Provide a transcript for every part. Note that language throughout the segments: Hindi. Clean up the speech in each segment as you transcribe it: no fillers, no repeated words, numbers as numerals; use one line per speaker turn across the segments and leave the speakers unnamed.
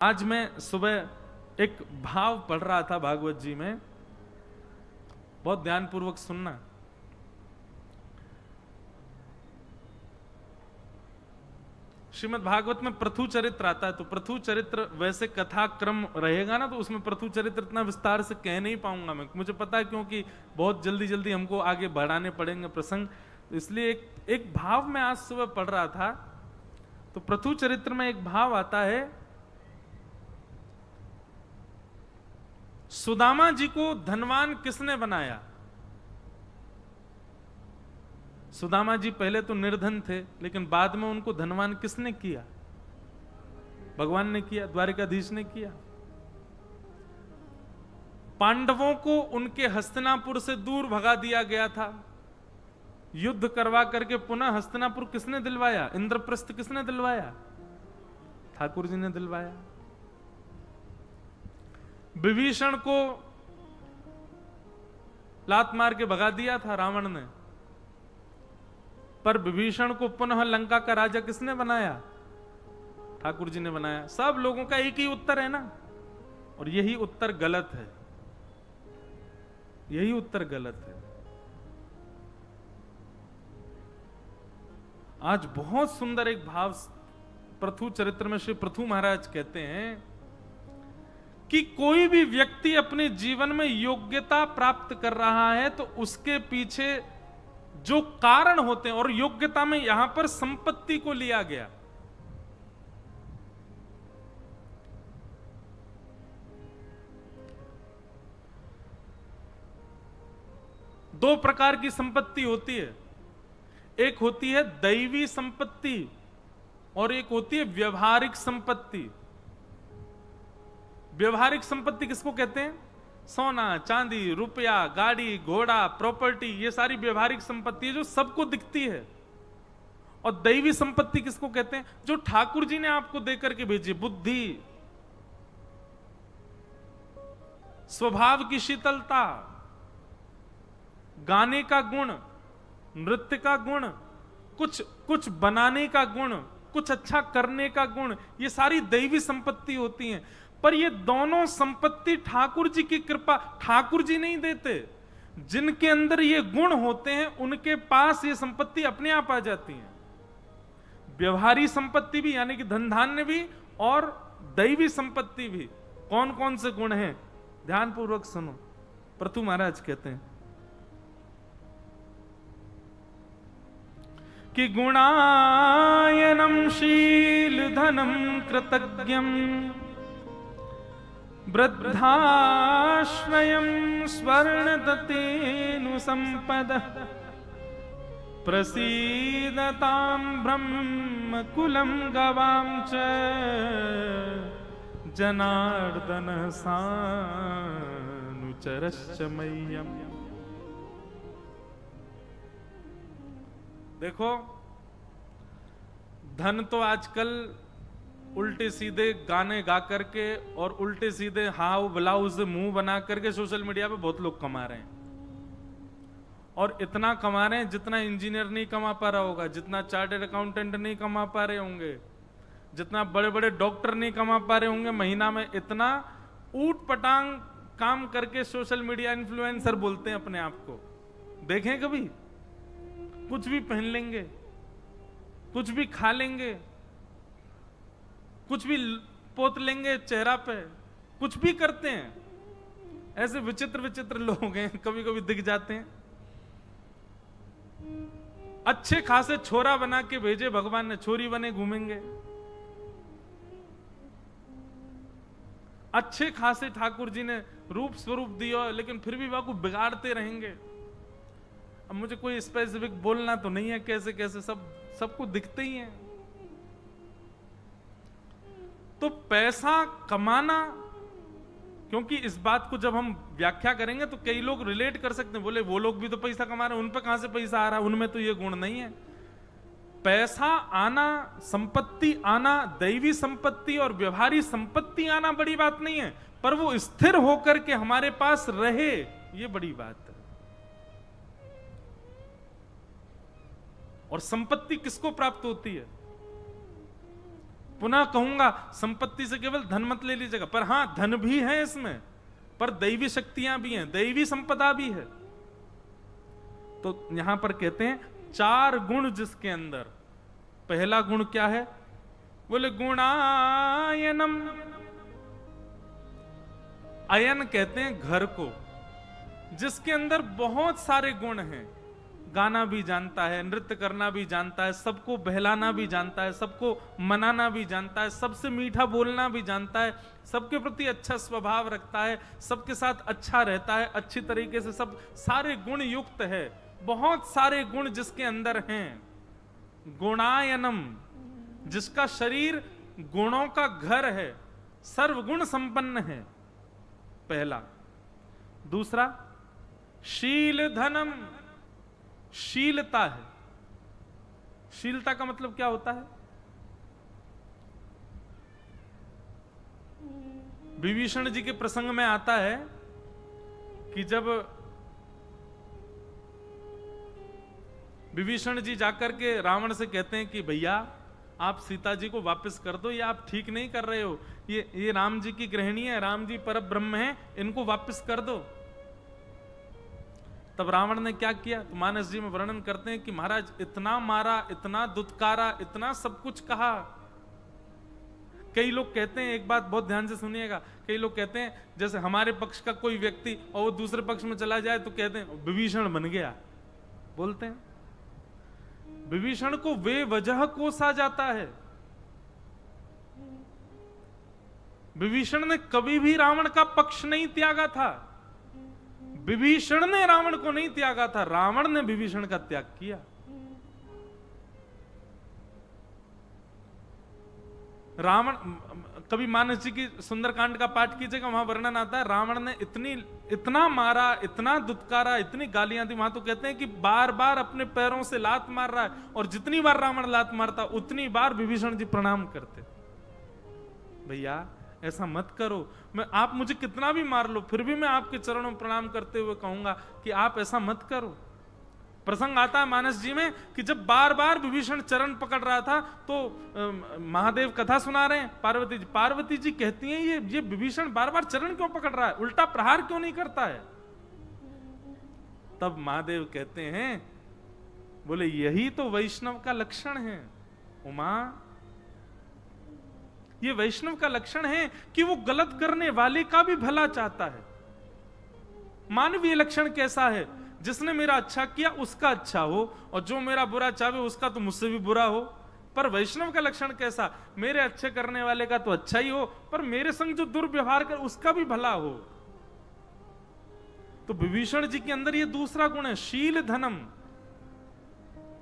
आज मैं सुबह एक भाव पढ़ रहा था भागवत जी में, बहुत ध्यानपूर्वक सुनना। श्रीमद् भागवत में प्रथु चरित्र आता है, तो प्रथु चरित्र वैसे कथा क्रम रहेगा ना, तो उसमें प्रथु चरित्र इतना विस्तार से कह नहीं पाऊंगा मैं, मुझे पता है, क्योंकि बहुत जल्दी जल्दी हमको आगे बढ़ाने पड़ेंगे प्रसंग। इसलिए एक भाव मैं आज सुबह पढ़ रहा था, तो प्रथु चरित्र में एक भाव आता है, सुदामा जी को धनवान किसने बनाया। सुदामा जी पहले तो निर्धन थे, लेकिन बाद में उनको धनवान किसने किया? भगवान ने किया, द्वारिकाधीश ने किया। पांडवों को उनके हस्तिनापुर से दूर भगा दिया गया था, युद्ध करवा करके पुनः हस्तिनापुर किसने दिलवाया? इंद्रप्रस्थ किसने दिलवाया? ठाकुर जी ने दिलवाया। विभीषण को लात मार के भगा दिया था रावण ने, पर विभीषण को पुनः लंका का राजा किसने बनाया? ठाकुर जी ने बनाया। सब लोगों का एक ही उत्तर है ना, और यही उत्तर गलत है, यही उत्तर गलत है। आज बहुत सुंदर एक भाव प्रथु चरित्र में श्री प्रथु महाराज कहते हैं कि कोई भी व्यक्ति अपने जीवन में योग्यता प्राप्त कर रहा है तो उसके पीछे जो कारण होते हैं, और योग्यता में यहां पर संपत्ति को लिया गया। दो प्रकार की संपत्ति होती है, एक होती है दैवी संपत्ति और एक होती है व्यवहारिक संपत्ति। व्यवहारिक संपत्ति किसको कहते हैं? सोना, चांदी, रुपया, गाड़ी, घोड़ा, प्रॉपर्टी, ये सारी व्यवहारिक संपत्ति है जो सबको दिखती है। और दैवी संपत्ति किसको कहते हैं? जो ठाकुर जी ने आपको देकर के भेजी, बुद्धि, स्वभाव की शीतलता, गाने का गुण, नृत्य का गुण, कुछ बनाने का गुण, कुछ अच्छा करने का गुण, ये सारी दैवी संपत्ति होती हैं। पर ये दोनों संपत्ति ठाकुर जी की कृपा, ठाकुर जी नहीं देते। जिनके अंदर ये गुण होते हैं उनके पास ये संपत्ति अपने आप आ जाती है। व्यवहारी संपत्ति भी, यानी कि धन धान्य भी, और दैवी संपत्ति भी। कौन कौन से गुण हैं? ध्यानपूर्वक सुनो। प्रथु महाराज कहते हैं कि गुणायनम शील धनम कृतज्ञम वृद्धाश्रयं स्वर्णदतेनु संपदः प्रसीदतां ब्रह्म कुलं गवां च जनार्दन सानुचरश्च मह्यम्। देखो, धन तो आजकल उल्टे सीधे गाने गा करके और उल्टे सीधे हाव ब्लाउज मुंह बना करके सोशल मीडिया पे बहुत लोग कमा रहे हैं, और इतना कमा रहे हैं जितना इंजीनियर नहीं कमा पा रहा होगा, जितना चार्टर्ड अकाउंटेंट नहीं कमा पा रहे होंगे, जितना बड़े बड़े डॉक्टर नहीं कमा पा रहे होंगे। महीना में इतना ऊट पटांग काम करके सोशल मीडिया इन्फ्लुएंसर बोलते हैं अपने आप को। देखें कभी? कुछ भी पहन लेंगे, कुछ भी खा लेंगे, कुछ भी पोत लेंगे चेहरा पे, कुछ भी करते हैं। ऐसे विचित्र विचित्र लोग हैं, कभी कभी दिख जाते हैं। अच्छे खासे छोरा बना के भेजे भगवान ने, छोरी बने घूमेंगे। अच्छे खासे ठाकुर जी ने रूप स्वरूप दिया, लेकिन फिर भी वह को बिगाड़ते रहेंगे। अब मुझे कोई स्पेसिफिक बोलना तो नहीं है कैसे कैसे, सबको दिखते ही हैं। तो पैसा कमाना, क्योंकि इस बात को जब हम व्याख्या करेंगे तो कई लोग रिलेट कर सकते हैं, बोले वो लोग भी तो पैसा कमा रहे हैं, उन पर कहां से पैसा आ रहा है, उनमें तो ये गुण नहीं है। पैसा आना, संपत्ति आना, दैवी संपत्ति और व्यवहारिक संपत्ति आना बड़ी बात नहीं है, पर वो स्थिर होकर के हमारे पास रहे, ये बड़ी बात है। और संपत्ति किसको प्राप्त होती है? पुनः कहूंगा, संपत्ति से केवल धन मत ले लीजिएगा, पर हां धन भी है इसमें, पर दैवी शक्तियां भी हैं, दैवी संपदा भी है। तो यहां पर कहते हैं 4 गुण जिसके अंदर, पहला गुण क्या है? बोले गुणायनम। अयन कहते हैं घर को, जिसके अंदर बहुत सारे गुण हैं। गाना भी जानता है, नृत्य करना भी जानता है, सबको बहलाना भी जानता है, सबको मनाना भी जानता है, सबसे मीठा बोलना भी जानता है, सबके प्रति अच्छा स्वभाव रखता है, सबके साथ अच्छा रहता है, अच्छी तरीके से सब सारे गुण युक्त है। बहुत सारे गुण जिसके अंदर हैं, गुणायनम, जिसका शरीर गुणों का घर है, सर्वगुण संपन्न है, पहला। दूसरा शील धनम, शीलता है। शीलता का मतलब क्या होता है? विभीषण जी के प्रसंग में आता है कि जब विभीषण जी जाकर के रावण से कहते हैं कि भैया आप सीता जी को वापस कर दो, ये आप ठीक नहीं कर रहे हो, ये राम जी की गृहिणी है, राम जी पर ब्रह्म है, इनको वापस कर दो। तब रावण ने क्या किया? तो मानस जी में वर्णन करते हैं कि महाराज इतना मारा, इतना दुत्कारा, इतना सब कुछ कहा। कई लोग कहते हैं, एक बात बहुत ध्यान से सुनिएगा, कई लोग कहते हैं जैसे हमारे पक्ष का कोई व्यक्ति और वो दूसरे पक्ष में चला जाए तो कहते हैं विभीषण बन गया, बोलते हैं। विभीषण को वे वजह कोसा जाता है। विभीषण ने कभी भी रावण का पक्ष नहीं त्यागा था, विभीषण ने रावण को नहीं त्यागा था, रावण ने विभीषण का त्याग किया। रावण, कभी मानस जी की सुंदरकांड का पाठ कीजिएगा, वहां वर्णन आता है रावण ने इतना मारा, इतना दुत्कारा, इतनी गालियां दी। वहां तो कहते हैं कि बार बार अपने पैरों से लात मार रहा है, और जितनी बार रावण लात मारता उतनी बार विभीषण जी प्रणाम करते। भैया ऐसा मत करो, आप मुझे कितना भी मार लो, फिर भी मैं आपके चरणों में प्रणाम करते हुए कहूंगा कि आप ऐसा मत करो। प्रसंग आता है मानस जी में कि जब बार बार विभीषण चरण पकड़ रहा था तो महादेव कथा सुना रहे हैं, पार्वती जी कहती हैं ये विभीषण बार बार चरण क्यों पकड़ रहा है, उल्टा प्रहार क्यों नहीं करता है? तब महादेव कहते हैं, बोले यही तो वैष्णव का लक्षण है उमा, ये वैष्णव का लक्षण है कि वो गलत करने वाले का भी भला चाहता है। मानवीय लक्षण कैसा है? जिसने मेरा अच्छा किया उसका अच्छा हो, और जो मेरा बुरा चाहे उसका तो मुझसे भी बुरा हो। पर वैष्णव का लक्षण कैसा? मेरे अच्छे करने वाले का तो अच्छा ही हो, पर मेरे संग जो दुर्व्यवहार कर उसका भी भला हो। तो विभीषण जी के अंदर ये दूसरा गुण है, शील धनम।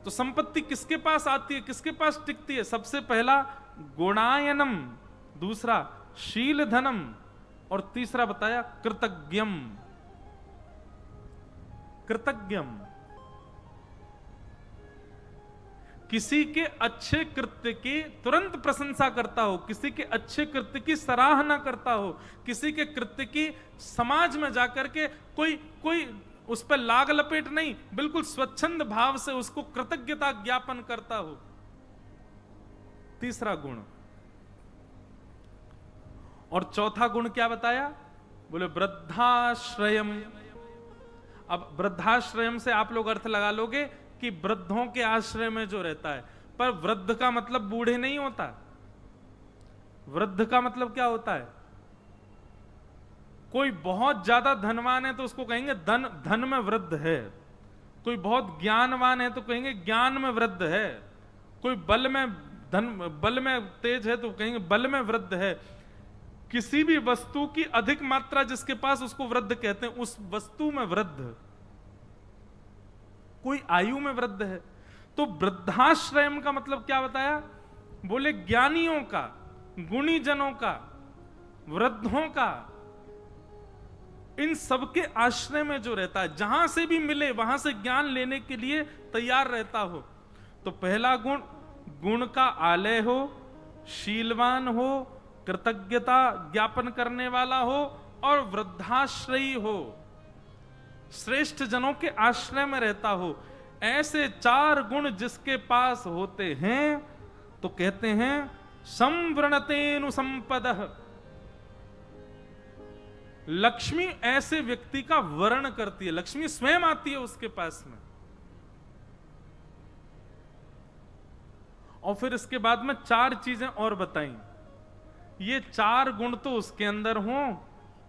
तो संपत्ति किसके पास आती है, किसके पास टिकती है? सबसे पहला गुणायनम, दूसरा शील धनम, और तीसरा बताया कृतज्ञम। कृतज्ञम, किसी के अच्छे कृत्य की तुरंत प्रशंसा करता हो, किसी के अच्छे कृत्य की सराहना करता हो, किसी के कृत्य की समाज में जाकर के कोई उस पर लाग लपेट नहीं, बिल्कुल स्वच्छंद भाव से उसको कृतज्ञता ज्ञापन करता हो। तीसरा गुण। और चौथा गुण क्या बताया? बोले वृद्धाश्रयम। अब वृद्धाश्रयम से आप लोग अर्थ लगा लोगे कि वृद्धों के आश्रय में जो रहता है, पर वृद्ध का मतलब बूढ़े नहीं होता। वृद्ध का मतलब क्या होता है? कोई बहुत ज्यादा धनवान है तो उसको कहेंगे धन में वृद्ध है, कोई बहुत ज्ञानवान है तो कहेंगे ज्ञान में वृद्ध है, कोई बल में तेज है तो कहेंगे बल में वृद्ध है। किसी भी वस्तु की अधिक मात्रा जिसके पास उसको वृद्ध कहते हैं, उस वस्तु में वृद्ध। कोई आयु में वृद्ध है। तो वृद्धाश्रयम का मतलब क्या बताया? बोले ज्ञानियों का, गुणी जनों का, वृद्धों का, इन सबके आश्रय में जो रहता है, जहां से भी मिले वहां से ज्ञान लेने के लिए तैयार रहता हो। तो पहला गुण का आलय हो, शीलवान हो, कृतज्ञता ज्ञापन करने वाला हो, और वृद्धाश्रयी हो, श्रेष्ठ जनों के आश्रय में रहता हो। ऐसे 4 गुण जिसके पास होते हैं तो कहते हैं संवृणतेनु संपदः। लक्ष्मी ऐसे व्यक्ति का वर्ण करती है, लक्ष्मी स्वयं आती है उसके पास में। और फिर इसके बाद में 4 चीजें और बताई। ये 4 गुण तो उसके अंदर हों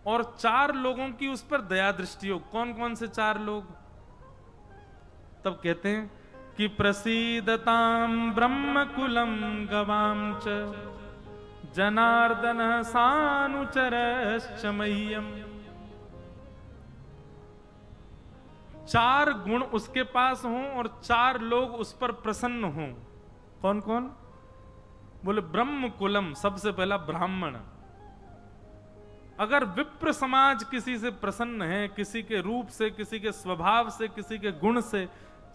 और 4 लोगों की उस पर दया दृष्टि हो। कौन कौन से 4 लोग? तब कहते हैं कि प्रसीदताम ब्रह्मकुलम गवाम च जनार्दन सानुचरश्च मह्यम। 4 गुण उसके पास हों और 4 लोग उस पर प्रसन्न हों। कौन कौन? बोले ब्रह्म कुलम, सबसे पहला ब्राह्मण। अगर विप्र समाज किसी से प्रसन्न है, किसी के रूप से, किसी के स्वभाव से, किसी के गुण से,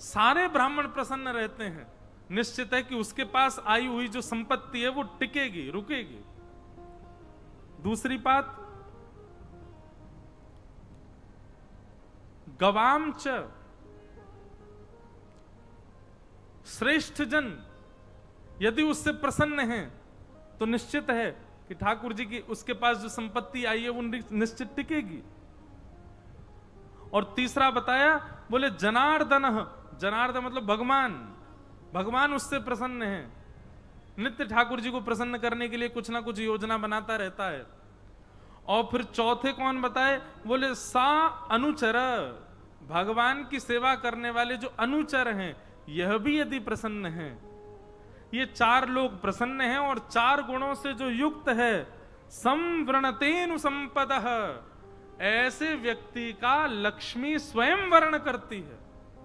सारे ब्राह्मण प्रसन्न रहते हैं, निश्चित है कि उसके पास आई हुई जो संपत्ति है वो टिकेगी, रुकेगी। दूसरी बात, गवाम च, श्रेष्ठ जन यदि उससे प्रसन्न हैं तो निश्चित है कि ठाकुर जी की उसके पास जो संपत्ति आई है वो निश्चित टिकेगी। और तीसरा बताया, बोले जनार्दन, जनार्दन मतलब भगवान, भगवान उससे प्रसन्न है, नित्य ठाकुर जी को प्रसन्न करने के लिए कुछ ना कुछ योजना बनाता रहता है। और फिर चौथे कौन बताए? बोले सा अनुचर, भगवान की सेवा करने वाले जो अनुचर हैं यह भी यदि प्रसन्न हैं। ये 4 लोग प्रसन्न हैं और 4 गुणों से जो युक्त है, संवृणतेनु संपदः, ऐसे व्यक्ति का लक्ष्मी स्वयं वर्ण करती है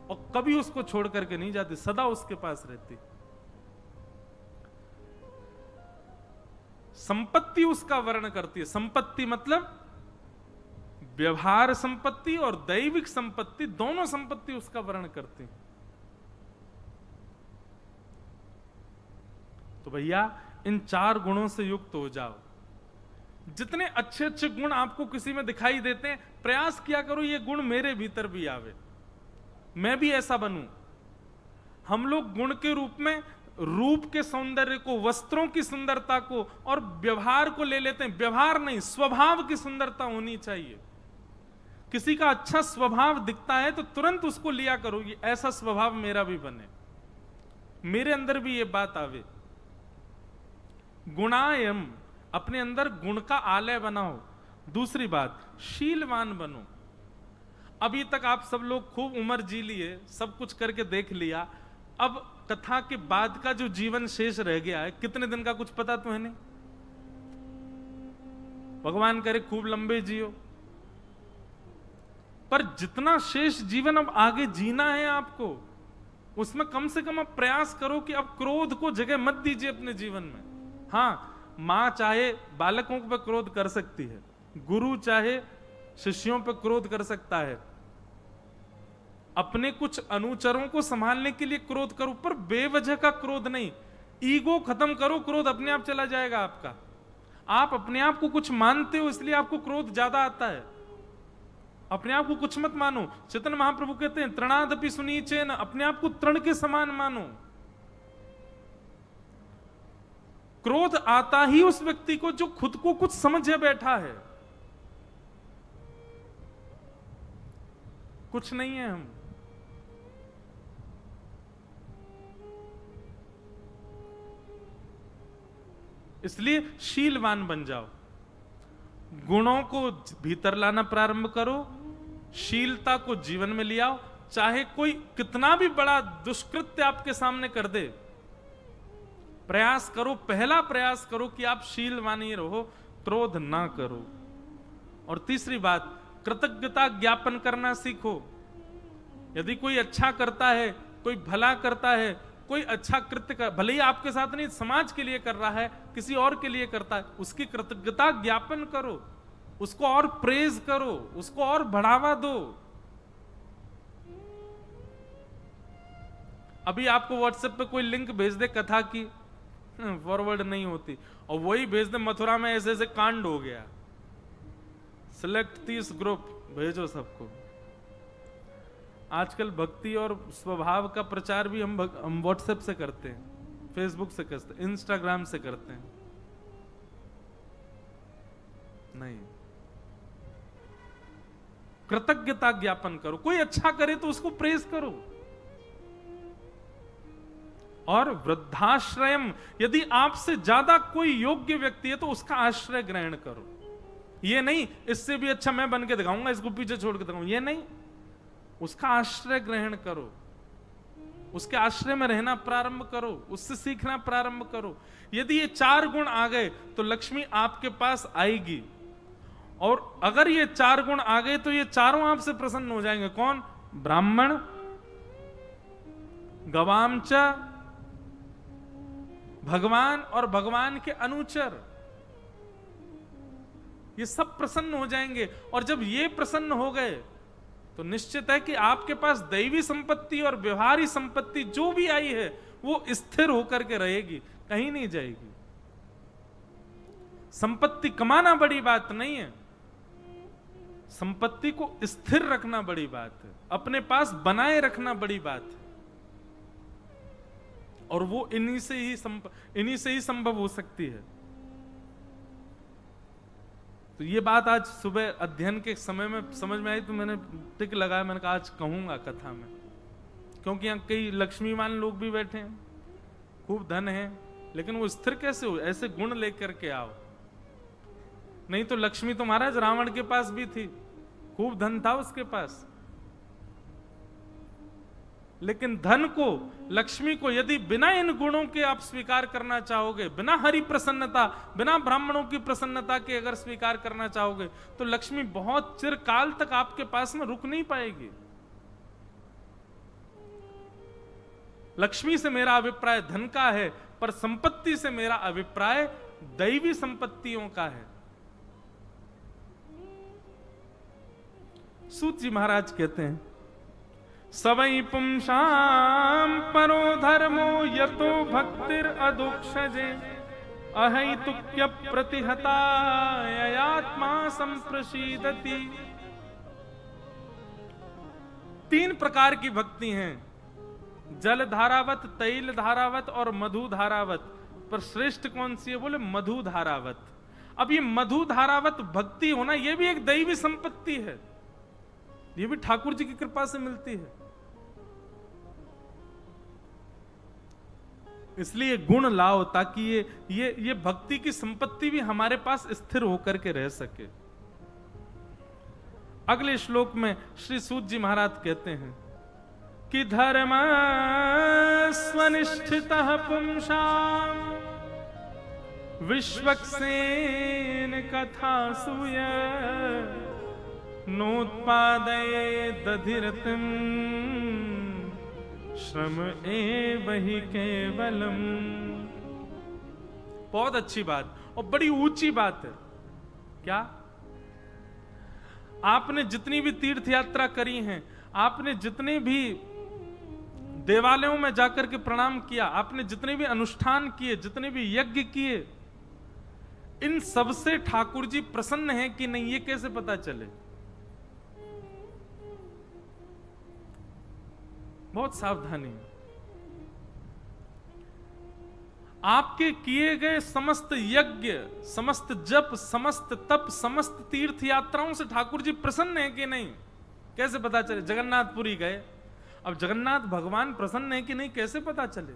और कभी उसको छोड़ करके नहीं जाती, सदा उसके पास रहती। संपत्ति उसका वर्ण करती है। संपत्ति मतलब व्यवहार संपत्ति और दैविक संपत्ति, दोनों संपत्ति उसका वर्ण करती है। तो भैया इन 4 गुणों से युक्त हो जाओ। जितने अच्छे अच्छे गुण आपको किसी में दिखाई देते हैं, प्रयास किया करो ये गुण मेरे भीतर भी आवे, मैं भी ऐसा बनूं। हम लोग गुण के रूप में रूप के सौंदर्य को, वस्त्रों की सुंदरता को और व्यवहार को ले लेते हैं। व्यवहार नहीं, स्वभाव की सुंदरता होनी चाहिए। किसी का अच्छा स्वभाव दिखता है तो तुरंत उसको लिया करो, ये ऐसा स्वभाव मेरा भी बने, मेरे अंदर भी ये बात आवे। गुणायम, अपने अंदर गुण का आलय बनाओ। दूसरी बात, शीलवान बनो। अभी तक आप सब लोग खूब उम्र जी लिए, सब कुछ करके देख लिया, अब कथा के बाद का जो जीवन शेष रह गया है, कितने दिन का कुछ पता तो है नहीं। भगवान करे खूब लंबे जियो, पर जितना शेष जीवन अब आगे जीना है आपको, उसमें कम से कम अब प्रयास करो कि अब क्रोध को जगह मत दीजिए अपने जीवन में। हाँ, मां चाहे बालकों पर क्रोध कर सकती है, गुरु चाहे शिष्यों पर क्रोध कर सकता है, अपने कुछ अनुचरों को संभालने के लिए क्रोध करो, पर बेवजह का क्रोध नहीं। ईगो खत्म करो, क्रोध अपने आप चला जाएगा आपका। आप अपने आप को कुछ मानते हो इसलिए आपको क्रोध ज्यादा आता है, अपने आप को कुछ मत मानो। चैतन्य महाप्रभु कहते हैं तृणादपि सुनीचेन, अपने आप को तृण के समान मानो। क्रोध आता ही उस व्यक्ति को जो खुद को कुछ समझे बैठा है, कुछ नहीं है हम। इसलिए शीलवान बन जाओ, गुणों को भीतर लाना प्रारंभ करो, शीलता को जीवन में ले आओ। चाहे कोई कितना भी बड़ा दुष्कृत्य आपके सामने कर दे, प्रयास करो, पहला प्रयास करो कि आप शीलवान ही रहो, क्रोध ना करो। और तीसरी बात, कृतज्ञता ज्ञापन करना सीखो। यदि कोई अच्छा करता है, कोई भला करता है, कोई अच्छा कृत्य कर, भले ही आपके साथ नहीं, समाज के लिए कर रहा है, किसी और के लिए करता है, उसकी कृतज्ञता ज्ञापन करो, उसको और प्रेज करो, उसको और बढ़ावा दो। अभी आपको व्हाट्सएप पे कोई लिंक भेज दे कथा की, फॉरवर्ड नहीं होती, और वही भेज दे मथुरा में ऐसे ऐसे कांड हो गया, सिलेक्ट 30 ग्रुप, भेजो सबको। आजकल भक्ति और स्वभाव का प्रचार भी हम व्हाट्सएप से करते हैं। फेसबुक से करते, इंस्टाग्राम से करते हैं? नहीं। कृतज्ञता ज्ञापन करो। कोई अच्छा करे तो उसको प्रेज करो। और वृद्धाश्रयम, यदि आपसे ज्यादा कोई योग्य व्यक्ति है तो उसका आश्रय ग्रहण करो। ये नहीं इससे भी अच्छा मैं बन के दिखाऊंगा, इसको पीछे छोड़ के दिखाऊंगा, ये नहीं। उसका आश्रय ग्रहण करो, उसके आश्रय में रहना प्रारंभ करो, उससे सीखना प्रारंभ करो। यदि ये 4 गुण आ गए तो लक्ष्मी आपके पास आएगी। और अगर ये 4 गुण आ गए तो ये चारों आपसे प्रसन्न हो जाएंगे। कौन? ब्राह्मण, गवामच, भगवान और भगवान के अनुचर, ये सब प्रसन्न हो जाएंगे। और जब ये प्रसन्न हो गए तो निश्चित है कि आपके पास दैवी संपत्ति और व्यवहारिक संपत्ति जो भी आई है वो स्थिर होकर के रहेगी, कहीं नहीं जाएगी। संपत्ति कमाना बड़ी बात नहीं है, संपत्ति को स्थिर रखना बड़ी बात है, अपने पास बनाए रखना बड़ी बात है। और वो इन्हीं से ही संभव हो सकती है। तो ये बात आज सुबह अध्ययन के समय में समझ में आई, तो मैंने टिक लगाया, मैंने कहा आज कहूंगा कथा में, क्योंकि यहाँ कई लक्ष्मीवान लोग भी बैठे हैं, खूब धन है, लेकिन वो स्थिर कैसे हो? ऐसे गुण लेकर के आओ। नहीं तो लक्ष्मी तो महाराज रावण के पास भी थी, खूब धन था उसके पास, लेकिन धन को, लक्ष्मी को यदि बिना इन गुणों के आप स्वीकार करना चाहोगे, बिना हरि प्रसन्नता, बिना ब्राह्मणों की प्रसन्नता के अगर स्वीकार करना चाहोगे, तो लक्ष्मी बहुत चिरकाल तक आपके पास में रुक नहीं पाएगी। लक्ष्मी से मेरा अभिप्राय धन का है, पर संपत्ति से मेरा अभिप्राय दैवी संपत्तियों का है। सूत जी महाराज कहते हैं, सवै पुंसाम परो धर्मो यतो भक्तिर अदुक्षजे अहैतुक्य प्रतिहतायात्मा संप्रसीदति। 3 प्रकार की भक्ति हैं, जल धारावत, तैल धारावत और मधु धारावत। पर श्रेष्ठ कौन सी है? बोले मधु धारावत। अब ये मधु धारावत भक्ति होना, ये भी एक दैवी संपत्ति है, ये भी ठाकुर जी की कृपा से मिलती है। इसलिए गुण लाओ ताकि ये भक्ति की संपत्ति भी हमारे पास स्थिर होकर के रह सके। अगले श्लोक में श्री सूत जी महाराज कहते हैं कि धर्म स्वनिष्ठितः पुंसाम विश्वक्सेन कथासूय नोत्पादये दधिरतिम श्रम एव हि केवलम। बहुत अच्छी बात और बड़ी ऊंची बात है। क्या? आपने जितनी भी तीर्थ यात्रा करी है, आपने जितने भी देवालयों में जाकर के प्रणाम किया, आपने जितने भी अनुष्ठान किए, जितने भी यज्ञ किए, इन सबसे ठाकुर जी प्रसन्न हैं कि नहीं, ये कैसे पता चले? बहुत सावधानी। आपके किए गए समस्त यज्ञ, समस्त जप, समस्त तप, समस्त तीर्थ यात्राओं से ठाकुर जी प्रसन्न है कि नहीं, कैसे पता चले? जगन्नाथपुरी गए, अब जगन्नाथ भगवान प्रसन्न है कि नहीं कैसे पता चले?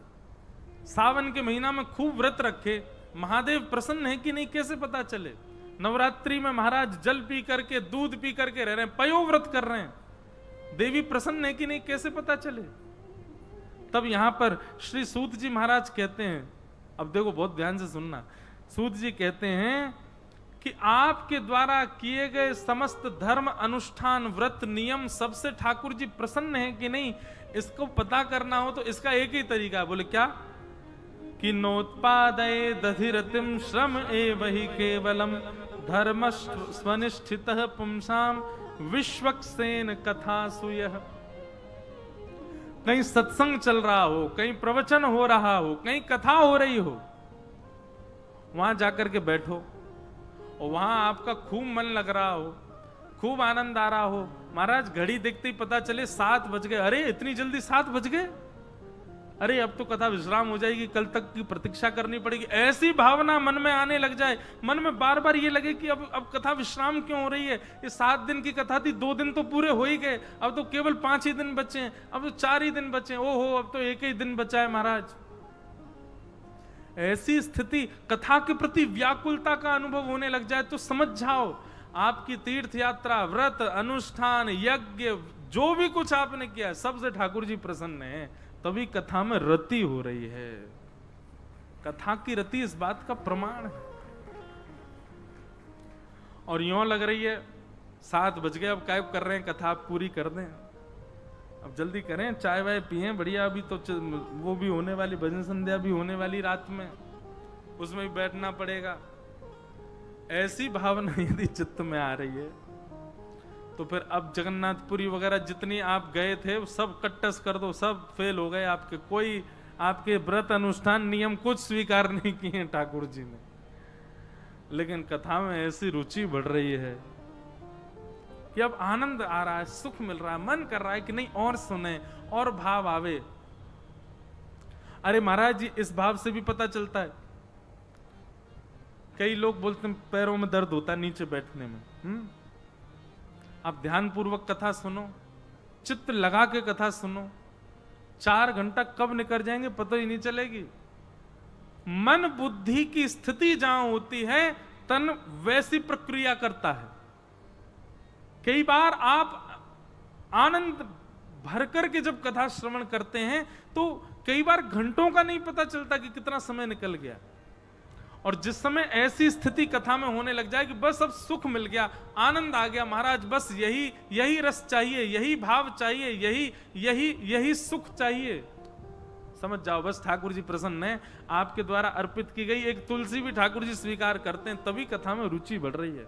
सावन के महीना में खूब व्रत रखे, महादेव प्रसन्न है कि नहीं कैसे पता चले? नवरात्रि में महाराज जल पी करके, दूध पी करके रह रहे हैं, पयोव्रत कर रहे हैं, देवी प्रसन्न है कि नहीं कैसे पता चले? तब यहां पर श्री सूत जी महाराज कहते हैं, अब देखो बहुत ध्यान से सुनना, सूत जी कहते हैं कि आपके द्वारा किए गए समस्त धर्म, अनुष्ठान, व्रत, नियम सबसे ठाकुर जी प्रसन्न है कि नहीं, इसको पता करना हो तो इसका एक ही तरीका है। बोले क्या? कि नोत्पादये दधिरतिम श्रम एव हि केवलम धर्म स्वनिष्ठितः पुंसाम विश्वक्सेन कथासूय। कहीं सत्संग चल रहा हो, कहीं प्रवचन हो रहा हो, कहीं कथा हो रही हो, वहां जाकर के बैठो और वहां आपका खूब मन लग रहा हो, खूब आनंद आ रहा हो, महाराज घड़ी देखते ही पता चले 7 बज गए, अरे इतनी जल्दी 7 बज गए, अरे अब तो कथा विश्राम हो जाएगी, कल तक की प्रतीक्षा करनी पड़ेगी, ऐसी भावना मन में आने लग जाए, मन में बार बार ये लगे कि अब कथा विश्राम क्यों हो रही है, ये 7 दिन की कथा थी, 2 दिन तो पूरे हो ही गए, अब तो केवल 5 ही दिन बचे हैं, अब तो 4 ही दिन बचे हैं, ओहो अब तो 1 ही दिन बचा है महाराज। ऐसी स्थिति, कथा के प्रति व्याकुलता का अनुभव होने लग जाए तो समझ जाओ आपकी तीर्थ यात्रा, व्रत, अनुष्ठान, यज्ञ, जो भी कुछ आपने किया सबसे ठाकुर जी प्रसन्न है, तभी कथा में रति हो रही है। कथा की रति इस बात का प्रमाण है। और यूं लग रही है 7 बज गए, अब कैब कर रहे हैं, कथा आप पूरी कर दें, अब जल्दी करें, चाय वाय पिए बढ़िया, अभी तो वो भी होने वाली, भजन संध्या भी होने वाली रात में, उसमें भी बैठना पड़ेगा। ऐसी भावना यदि चित्त में आ रही है तो फिर अब जगन्नाथपुरी वगैरह जितनी आप गए थे वो सब कट्टस कर दो, सब फेल हो गए आपके, कोई आपके व्रत अनुष्ठान नियम कुछ स्वीकार नहीं किए ठाकुर जी ने। लेकिन कथा में ऐसी रुचि बढ़ रही है कि अब आनंद आ रहा है, सुख मिल रहा है, मन कर रहा है कि नहीं और सुने और भाव आवे। अरे महाराज जी इस भाव से भी पता चलता है, कई लोग बोलते हैं पैरों में दर्द होता है नीचे बैठने में, आप ध्यान पूर्वक कथा सुनो, चित्त लगा के कथा सुनो, 4 घंटा कब निकल जाएंगे पता ही नहीं चलेगी। मन बुद्धि की स्थिति जहां होती है तन वैसी प्रक्रिया करता है। कई बार आप आनंद भर करके जब कथा श्रवण करते हैं तो कई बार घंटों का नहीं पता चलता कि कितना समय निकल गया। और जिस समय ऐसी स्थिति कथा में होने लग जाए कि बस अब सुख मिल गया, आनंद आ गया, महाराज बस यही रस चाहिए, यही भाव चाहिए, यही सुख चाहिए, समझ जाओ बस ठाकुर जी प्रसन्न है, आपके द्वारा अर्पित की गई एक तुलसी भी ठाकुर जी स्वीकार करते हैं, तभी कथा में रुचि बढ़ रही है।